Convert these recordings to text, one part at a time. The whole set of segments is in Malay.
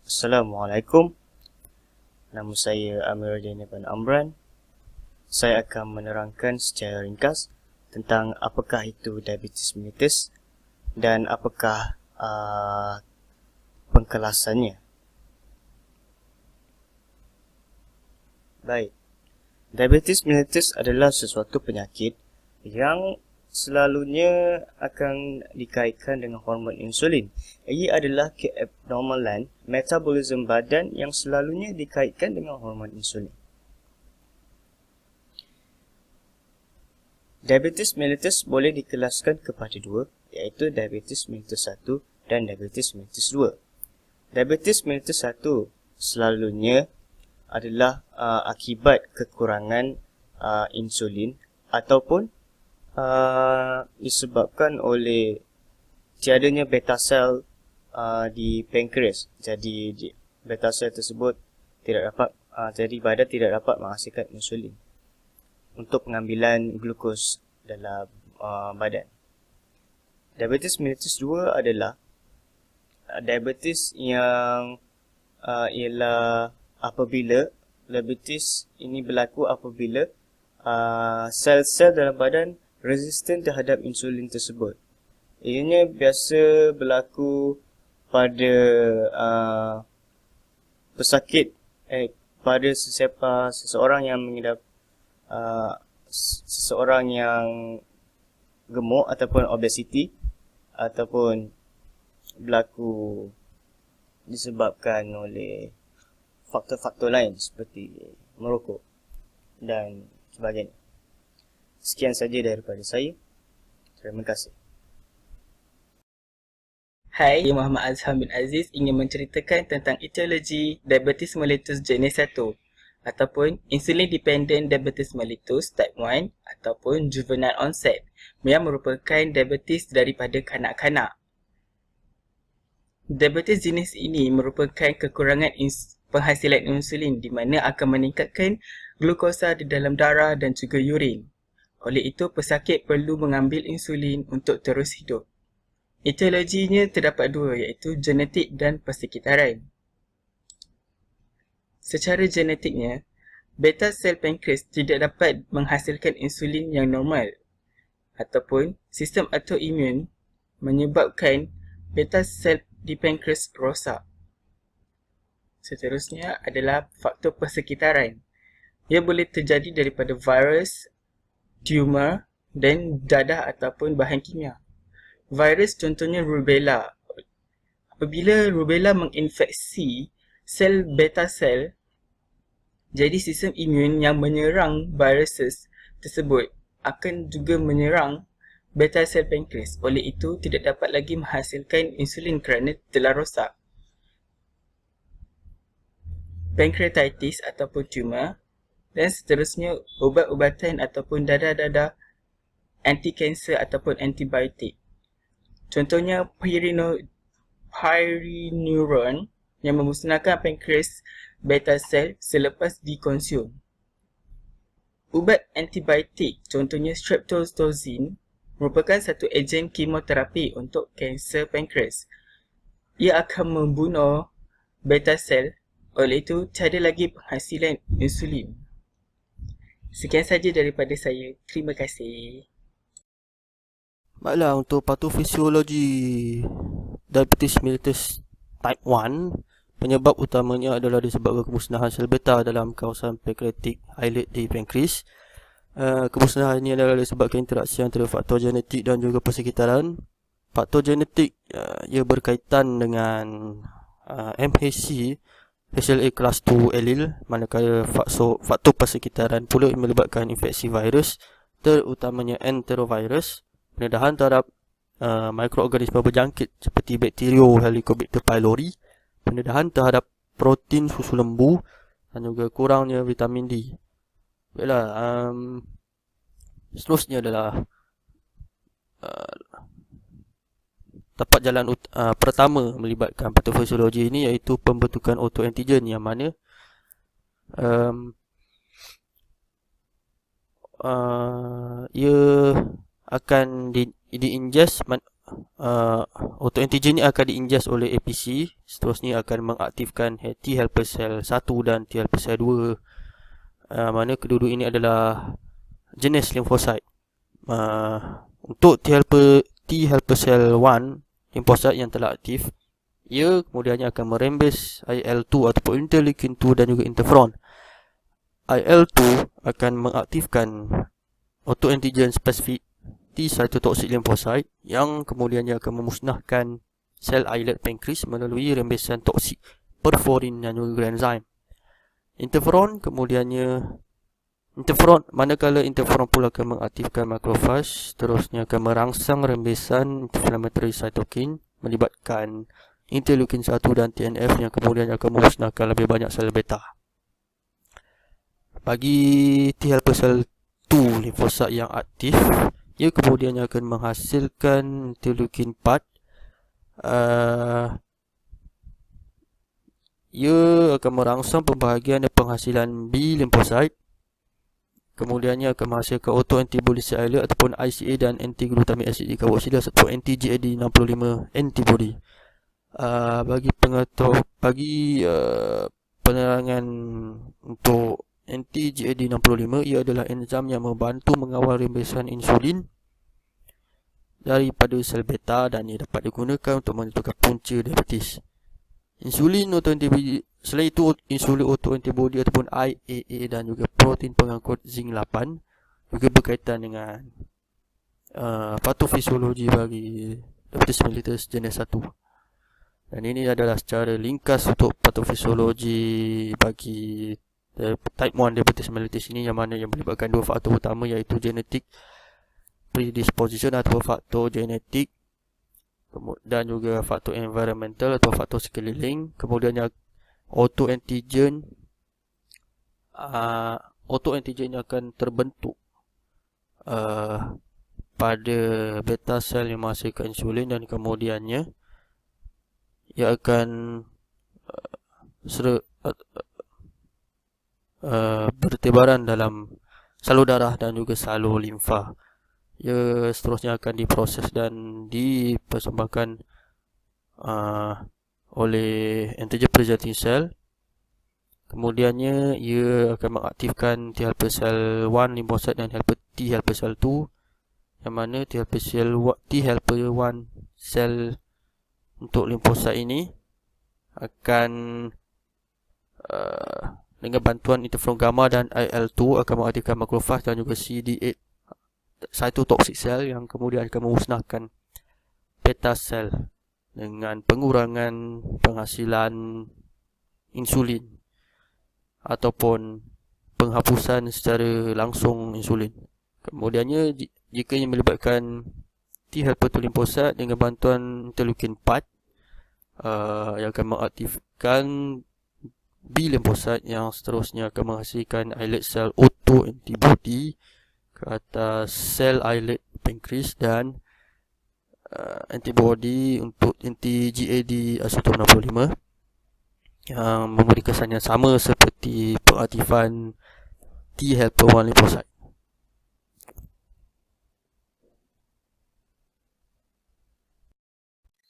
Assalamualaikum. Nama saya Amiruddin Ibn Amran. Saya akan menerangkan secara ringkas tentang apakah itu diabetes mellitus dan apakah pengkelasannya. Baik. Diabetes mellitus adalah sesuatu penyakit yang selalunya akan dikaitkan dengan hormon insulin. Ia adalah keabnormalan metabolisme badan yang selalunya dikaitkan dengan hormon insulin. Diabetes mellitus boleh dikelaskan kepada dua, iaitu diabetes mellitus 1 dan diabetes mellitus 2. Diabetes mellitus 1 selalunya adalah akibat kekurangan insulin ataupun disebabkan oleh tiadanya beta sel di pankreas. Jadi beta sel tersebut tidak dapat jadi badan tidak dapat menghasilkan insulin untuk pengambilan glukos dalam badan. Diabetes mellitus 2 adalah diabetes yang ialah apabila diabetes ini berlaku apabila sel-sel dalam badan resisten terhadap insulin tersebut. Ianya biasa berlaku pada pesakit pada seseorang yang mengidap seseorang yang gemuk ataupun obesiti, ataupun berlaku disebabkan oleh faktor-faktor lain seperti merokok dan sebagainya. Sekian saja daripada saya. Terima kasih. Hai, saya Muhammad Azham bin Aziz ingin menceritakan tentang etiologi diabetes mellitus jenis 1 ataupun insulin dependent diabetes mellitus type 1 ataupun juvenile onset yang merupakan diabetes daripada kanak-kanak. Diabetes jenis ini merupakan kekurangan penghasilan insulin di mana akan meningkatkan glukosa di dalam darah dan juga urin. Oleh itu, pesakit perlu mengambil insulin untuk terus hidup. Etiologinya terdapat dua, iaitu genetik dan persekitaran. Secara genetiknya, beta sel pankreas tidak dapat menghasilkan insulin yang normal ataupun sistem autoimun menyebabkan beta sel di pankreas rosak. Seterusnya adalah faktor persekitaran. Ia boleh terjadi daripada virus, tumor dan dadah ataupun bahan kimia. Virus contohnya rubella. Apabila rubella menginfeksi sel beta sel, jadi sistem imun yang menyerang viruses tersebut akan juga menyerang beta sel pankreas. Oleh itu, tidak dapat lagi menghasilkan insulin kerana telah rosak. Pancreatitis ataupun tumor dan seterusnya ubat-ubatan ataupun dadah-dadah anti-kanser ataupun antibiotik. Contohnya pyrinuron yang memusnahkan pankreas beta sel selepas dikonsum. Ubat antibiotik contohnya streptozin merupakan satu ejen kemoterapi untuk kanser pankreas. Ia akan membunuh beta sel, oleh itu tiada lagi penghasilan insulin. Sekian saja daripada saya. Terima kasih. Baiklah, untuk patofisiologi diabetes mellitus type 1, penyebab utamanya adalah disebabkan kemusnahan sel beta dalam kawasan pancreatic islet di pankreas. Kemusnahan ini adalah disebabkan interaksi antara faktor genetik dan juga persekitaran. Faktor genetik ia berkaitan dengan MHC HLA class 2 allele, manakala faktor persekitaran pula melibatkan infeksi virus, terutamanya enterovirus, pendedahan terhadap mikroorganisma berjangkit seperti bakterio Helicobacter pylori, pendedahan terhadap protein susu lembu dan juga kurangnya vitamin D. Baiklah, seterusnya adalah tapak jalan pertama melibatkan patofisiologi ini, iaitu pembentukan autoantigen, yang mana ia akan diingest autoantigen ni akan diingest oleh APC, seterusnya akan mengaktifkan T helper cell 1 dan T helper cell 2, mana kedua-dua ini adalah jenis limfosit. Untuk T helper cell 1 limfosit yang telah aktif, ia kemudiannya akan merembes IL-2 ataupun interleukin 2 dan juga interferon. IL-2 akan mengaktifkan autoantigen spesifik T cytotoxic limfosit yang kemudiannya akan memusnahkan sel islet pankreas melalui rembesan toksik perforin dan juga enzim. Manakala interferon pula akan mengaktifkan makrofage, terusnya akan merangsang rembesan inflammatory cytokine melibatkan interleukin 1 dan TNF yang kemudian akan memusnahkan lebih banyak sel beta. Bagi T helper cell 2 limfosit yang aktif, ia kemudian akan menghasilkan interleukin 4. Ia akan merangsang pembahagian dan penghasilan B limfosit. Kemudiannya akan menghasilkan autoantibody cell islet ataupun ICA dan anti-glutamic acid decarboxylase atau anti-GAD65 antibody. Bagi penerangan untuk anti-GAD65, ia adalah enzim yang membantu mengawal rembesan insulin daripada sel beta dan ia dapat digunakan untuk menentukan punca diabetes. Selain itu, insulin autoantibody ataupun IAA dan juga protein pengangkut zinc 8 juga berkaitan dengan patofisiologi bagi diabetes mellitus jenis 1. Dan ini adalah secara ringkas untuk patofisiologi bagi type 1 diabetes mellitus ini, yang mana yang melibatkan dua faktor utama, iaitu genetic predisposition atau faktor genetik dan juga faktor environmental atau faktor sekeliling. Kemudiannya autoantigen yang akan terbentuk pada beta sel yang menghasilkan insulin, dan kemudiannya ia akan bertebaran dalam salur darah dan juga salur limfa. Ia seterusnya akan diproses dan dipersembahkan oleh antigen presenting cell. Kemudiannya ia akan mengaktifkan T helper cell 1 limfosit dan T helper cell 2, yang mana T helper 1 sel untuk limfosit ini akan dengan bantuan interferon gamma dan IL-2 akan mengaktifkan makrofage dan juga CD8 cytotoxic cell yang kemudian akan memusnahkan beta cell dengan pengurangan penghasilan insulin ataupun penghapusan secara langsung insulin. Kemudiannya jika yang melibatkan T helper 2 limfosit dengan bantuan interleukin 4 yang akan mengaktifkan B limfosit yang seterusnya akan menghasilkan islet cell autoantibody ke atas sel islet pankreas dan antibody untuk anti-GAD 165 yang memberi kesan yang sama seperti pengaktifan T helper 1 limfosit.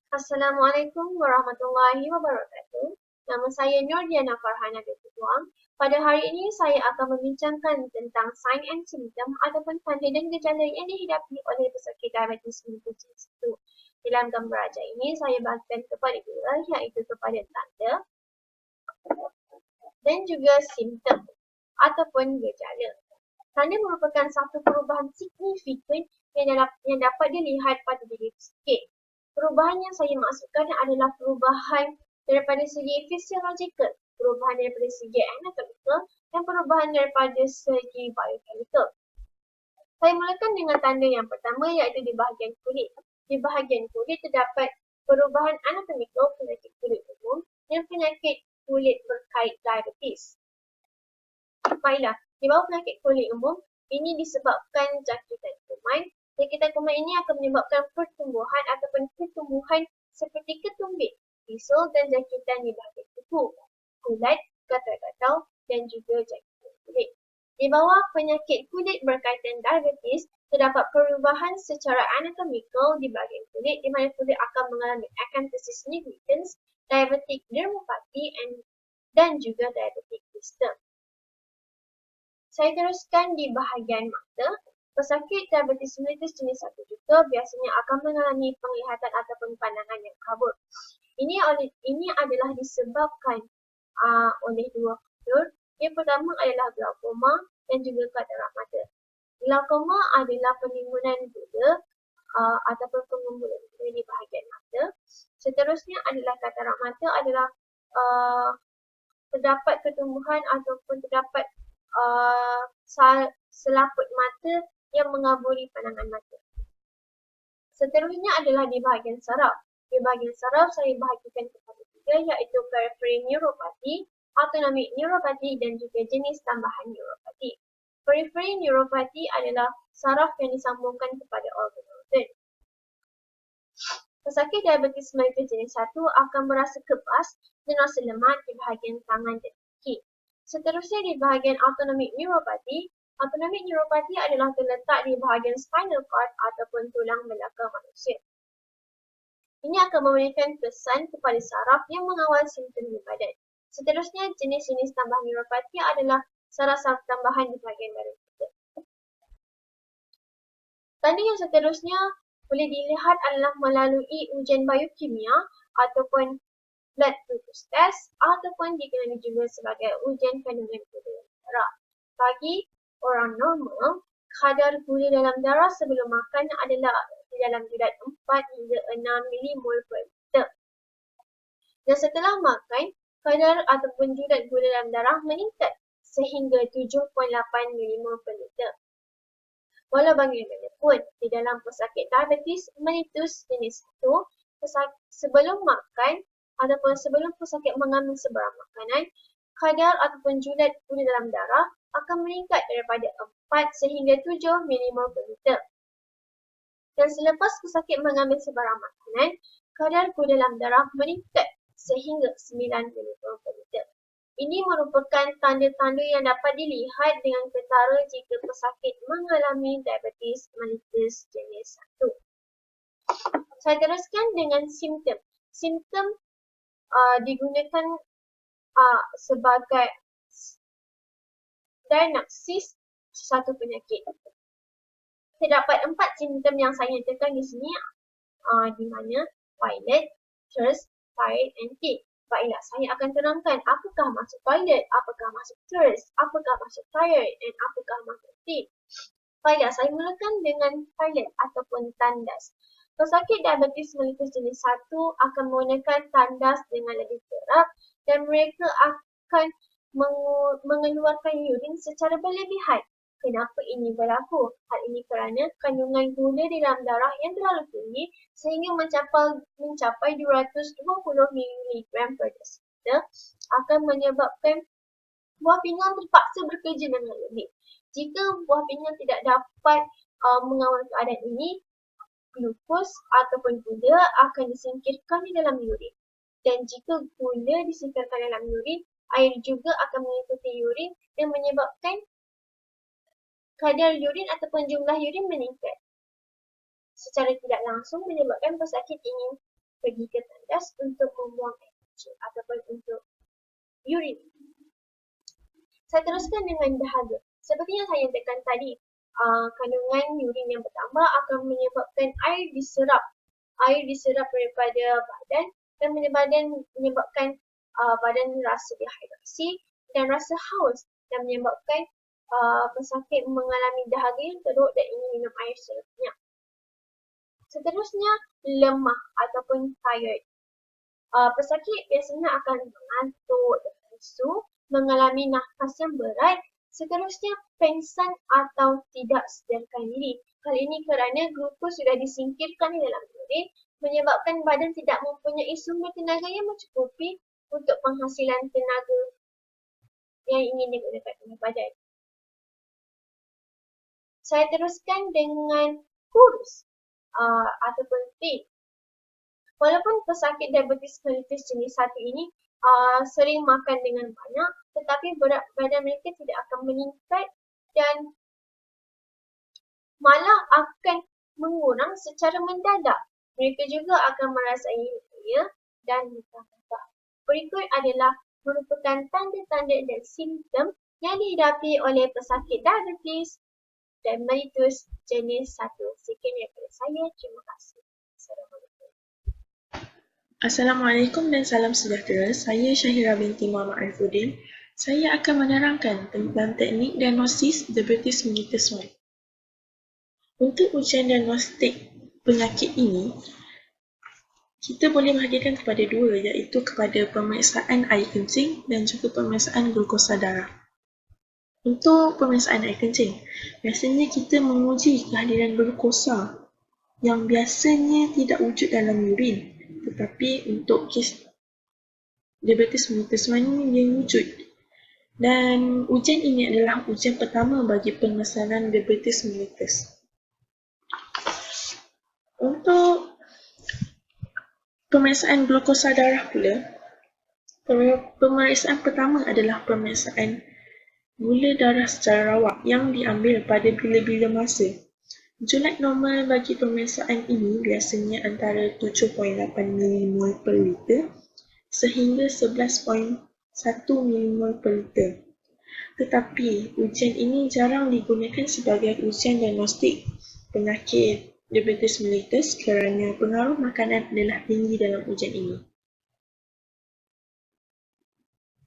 Assalamualaikum warahmatullahi wabarakatuh. Nama saya Nur Diana Farhana binti Tuang. Pada hari ini saya akan membincangkan tentang sign and symptom ataupun tanda dan gejala yang dihidapi oleh pesakit diabetes mellitus 1. Dalam gambar ajar ini saya bahagikan kepada dua, iaitu kepada tanda dan juga simptom ataupun gejala. Tanda merupakan satu perubahan signifikan yang dapat dilihat pada diri pesakit. Perubahan yang saya maksudkan adalah perubahan daripada segi fisiologikal, perubahan daripada segi anatomikal, dan perubahan daripada segi biochemical. Saya mulakan dengan tanda yang pertama, iaitu di bahagian kulit. Di bahagian kulit terdapat perubahan anatomikal penyakit kulit umum dan penyakit kulit berkait diabetes. Baiklah, di bawah penyakit kulit umum, ini disebabkan jangkitan kuman. Jangkitan kuman ini akan menyebabkan pertumbuhan ataupun pertumbuhan seperti ketumbit, bisul dan jangkitan di bahagian kuku, kulat, gatal-gatal dan juga jangkitan kulit. Di bawah penyakit kulit berkaitan diabetes, terdapat perubahan secara anatomikal di bahagian kulit di mana kulit akan mengalami acanthosis nigricans, diabetic dermopathy dan juga diabetic wisdom. Saya teruskan di bahagian mata. Pesakit diabetes mellitus jenis 1 juga biasanya akan mengalami penglihatan ataupun pandangan yang kabur. Ini adalah disebabkan oleh dua faktor. Yang pertama adalah glaukoma dan juga katarak mata. Glaukoma adalah penimbunan gula ataupun pengumpulan gula di bahagian mata. Seterusnya adalah katarak mata adalah terdapat ketumbuhan ataupun terdapat selaput mata yang mengaburi pandangan mata. Seterusnya adalah di bahagian saraf. Di bahagian saraf saya bahagikan kepada 3 iaitu peripheral neuropathy, autonomic neuropathy dan juga jenis tambahan neuropathy. Peripheral neuropathy adalah saraf yang disambungkan kepada organ-organ. Pesakit diabetes mellitus jenis 1 akan merasa kebas dan rasa lemak di bahagian tangan dan kaki. Seterusnya di bahagian autonomic neuropathy. Autonomic neuropathy adalah terletak di bahagian spinal cord ataupun tulang belakang manusia. Ini akan memberikan kesan kepada saraf yang mengawal simptom di badan. Seterusnya, jenis-jenis tambahan neuropati adalah saraf-saraf tambahan di bahagian badan kita. Tanda yang seterusnya boleh dilihat adalah melalui ujian biokimia ataupun blood glucose test ataupun dikenali juga sebagai ujian kandungan gula darah. Bagi orang normal, kadar gula dalam darah sebelum makan adalah di dalam jurat 4 hingga 6 milimol per liter. Dan setelah makan, kadar ataupun jurat gula dalam darah meningkat sehingga 7.8 milimol per liter. Walau bagaimanapun, di dalam pesakit diabetes mellitus jenis 1, sebelum makan ataupun sebelum pesakit mengambil sebarang makanan, kadar ataupun jurat gula dalam darah akan meningkat daripada 4 sehingga 7 milimol per liter. Dan selepas pesakit mengambil sebarang makanan, kadar gula dalam darah meningkat sehingga 9 milimol per liter. Ini merupakan tanda-tanda yang dapat dilihat dengan ketara jika pesakit mengalami diabetes mellitus jenis 1. Saya teruskan dengan simptom. Simptom digunakan sebagai diagnosis satu penyakit. Terdapat 4 simptom yang saya nyatakan di sini, di mana toilet, thirst, tired, and thick. Baiklah, saya akan terangkan apakah maksud toilet, apakah maksud thirst, apakah maksud tired, dan apakah maksud thick. Baiklah, saya mulakan dengan toilet ataupun tandas. Pesakit diabetes mellitus jenis 1 akan menggunakan tandas dengan lebih kerap dan mereka akan mengeluarkan urin secara berlebihan. Kenapa ini berlaku? Hal ini kerana kandungan gula di dalam darah yang terlalu tinggi sehingga mencapai 220 mg per desiliter akan menyebabkan buah pinggang terpaksa bekerja dengan lebih. Jika buah pinggang tidak dapat mengawal keadaan ini, glukos ataupun gula akan disingkirkan di dalam urin. Dan jika gula disingkirkan dalam urin, air juga akan mengikuti urin dan menyebabkan kadar urin ataupun jumlah urin meningkat. Secara tidak langsung menyebabkan pesakit ingin pergi ke tandas untuk membuang air kecil ataupun untuk urin. Saya teruskan dengan dahaga. Seperti yang saya nyatakan tadi, kandungan urin yang bertambah akan menyebabkan air diserap daripada badan dan menyebabkan badan rasa dehidrasi dan rasa haus dan menyebabkan pesakit mengalami dahaga yang teruk dan ingin minum air secara banyak. Seterusnya, lemah ataupun tired. Pesakit biasanya akan mengantuk dan lesu, mengalami nafas yang berat, seterusnya pengsan atau tidak sedarkan diri. Hal ini kerana glukos sudah disingkirkan di dalam urin, menyebabkan badan tidak mempunyai sumber tenaga yang mencukupi untuk penghasilan tenaga yang ingin digunakan oleh badan. Saya teruskan dengan kurus ataupun thin. Walaupun pesakit diabetes mellitus jenis 1 ini sering makan dengan banyak, tetapi berat badan mereka tidak akan meningkat dan malah akan mengurang secara mendadak. Mereka juga akan merasai nyeri dan muntah-muntah. Berikut adalah merupakan tanda-tanda dan simptom yang dihidapi oleh pesakit diabetes mellitus jenis 1. Sekian daripada saya. Terima kasih. Assalamualaikum. Assalamualaikum dan salam sejahtera. Saya Syahira binti Muhammad Arifuddin. Saya akan menerangkan tentang teknik diagnosis diabetes mellitus 1. Untuk ujian diagnostik penyakit ini, kita boleh bahagikan kepada dua, iaitu kepada pemeriksaan air kencing dan juga pemeriksaan glukosa darah. Untuk pemeriksaan air kencing, biasanya kita menguji kehadiran glukosa yang biasanya tidak wujud dalam urin, tetapi untuk kes diabetes mellitus 1 ini dia wujud. Dan ujian ini adalah ujian pertama bagi pengesanan diabetes mellitus. Untuk pemeriksaan glukosa darah pula, pemeriksaan pertama adalah pemeriksaan gula darah secara rawak yang diambil pada bila-bila masa. Julat normal bagi pemeriksaan ini biasanya antara 7.8 mmol per liter sehingga 11.1 mmol per liter. Tetapi ujian ini jarang digunakan sebagai ujian diagnostik penyakit diabetes mellitus kerana pengaruh makanan adalah tinggi dalam ujian ini.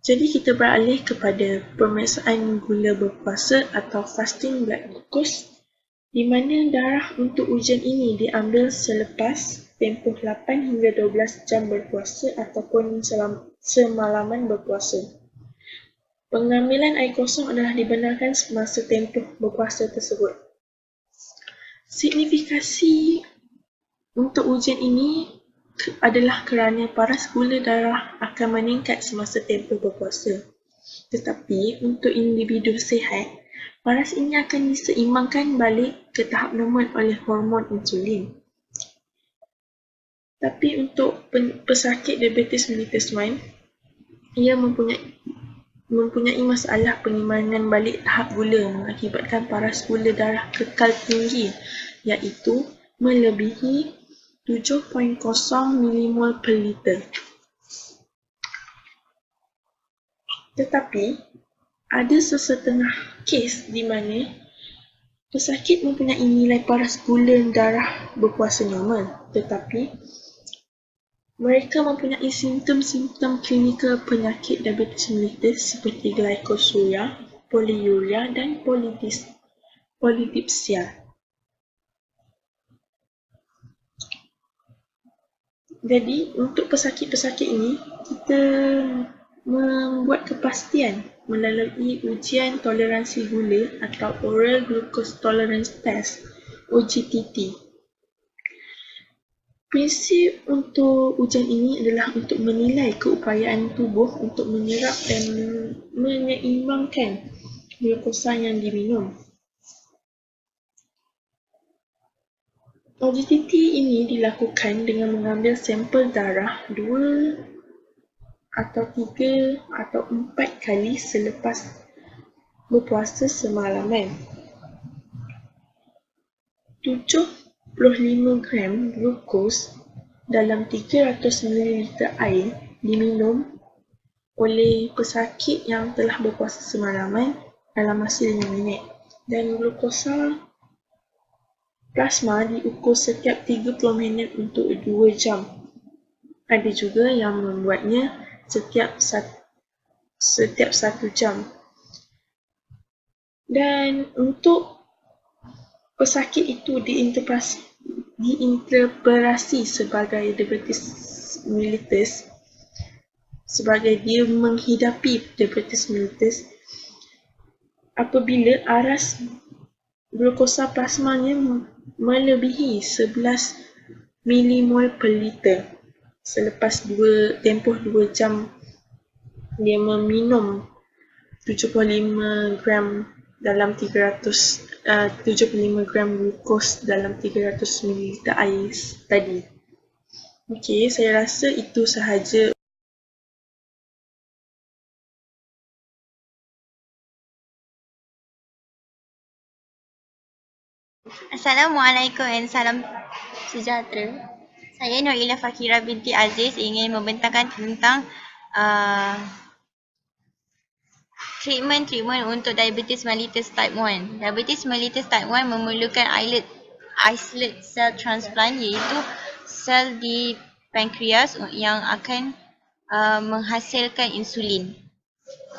Jadi kita beralih kepada pemeriksaan gula berpuasa atau fasting blood glucose, di mana darah untuk ujian ini diambil selepas tempoh 8 hingga 12 jam berpuasa ataupun semalaman berpuasa. Pengambilan air kosong adalah dibenarkan semasa tempoh berpuasa tersebut. Signifikasi untuk ujian ini adalah kerana paras gula darah akan meningkat semasa tempoh berpuasa. Tetapi untuk individu sihat, paras ini akan diseimbangkan balik ke tahap normal oleh hormon insulin. Tapi untuk pesakit diabetes mellitus 1, ia mempunyai masalah penimbangan balik tahap gula mengakibatkan paras gula darah kekal tinggi, iaitu melebihi 7.0 mmol per liter. Tetapi, ada sesetengah kes di mana pesakit mempunyai nilai paras gula darah berpuasa normal, tetapi mereka mempunyai simptom-simptom klinikal penyakit diabetes mellitus seperti glycosuria, polyuria dan polydipsia. Jadi, untuk pesakit-pesakit ini, kita membuat kepastian melalui ujian toleransi gula atau Oral Glucose Tolerance Test, OGTT. Prinsip untuk ujian ini adalah untuk menilai keupayaan tubuh untuk menyerap dan menyeimbangkan glukosa yang diminum. OGTT ini dilakukan dengan mengambil sampel darah 2 atau 3 atau 4 kali selepas berpuasa semalaman. 75 gram glukos dalam 300 ml air diminum oleh pesakit yang telah berpuasa semalaman dalam masa 5 minit, dan glukosa plasma diukur setiap 30 minit untuk 2 jam. Ada juga yang membuatnya setiap 1 jam. Dan untuk pesakit itu diinterpretasi sebagai diabetes mellitus sebagai dia menghidapi diabetes mellitus apabila aras glukosa plasmanya melebihi 11 mmol per liter selepas tempoh 2 jam dia meminum 75 gram dalam 75 gram glukos dalam 300 ml air tadi. Okey, saya rasa itu sahaja Assalamualaikum dan salam sejahtera. Saya Nurilah Fakira binti Aziz ingin membentangkan tentang treatment untuk diabetes mellitus type 1. Diabetes mellitus type 1 memerlukan islet cell transplant, iaitu sel di pankreas yang akan menghasilkan insulin.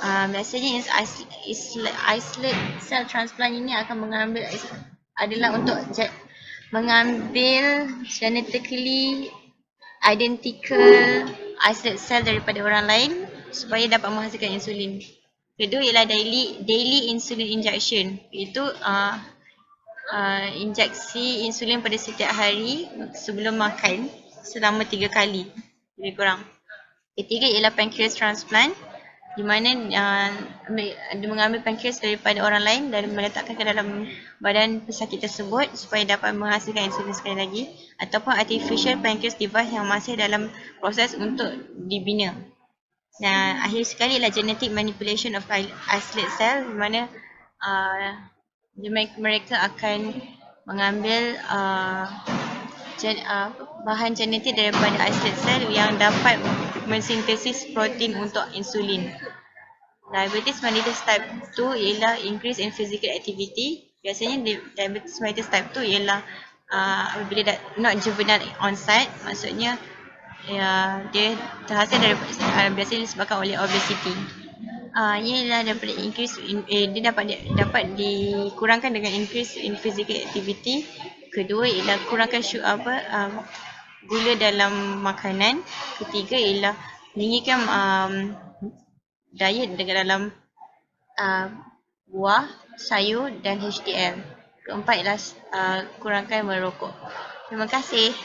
Biasanya islet cell transplant ini akan adalah untuk mengambil genetically identical islet cell daripada orang lain supaya dapat menghasilkan insulin. Kedua ialah daily insulin injection, iaitu injeksi insulin pada setiap hari sebelum makan selama 3 kali lebih kurang. Ketiga ialah pancreas transplant, di mana dia mengambil pankreas daripada orang lain dan meletakkan ke dalam badan pesakit tersebut supaya dapat menghasilkan insulin sekali lagi, ataupun artificial pancreas device yang masih dalam proses untuk dibina. Dan akhir sekali ialah genetic manipulation of islet cell, di mana mereka akan mengambil bahan genetik daripada islet cell yang dapat mensintesis protein untuk insulin. Diabetes mellitus type 2 ialah increase in physical activity. Biasanya diabetes mellitus type 2 ialah apabila not juvenile onset, maksudnya dia terhasil daripada biasanya disebabkan oleh obesity. Ialah daripada increase dia dapat dikurangkan dengan increase in physical activity. Kedua ialah kurangkan gula dalam makanan. Ketiga ialah meninggikan diet dengan dalam buah, sayur dan HDL. Keempat ialah kurangkan merokok. Terima kasih.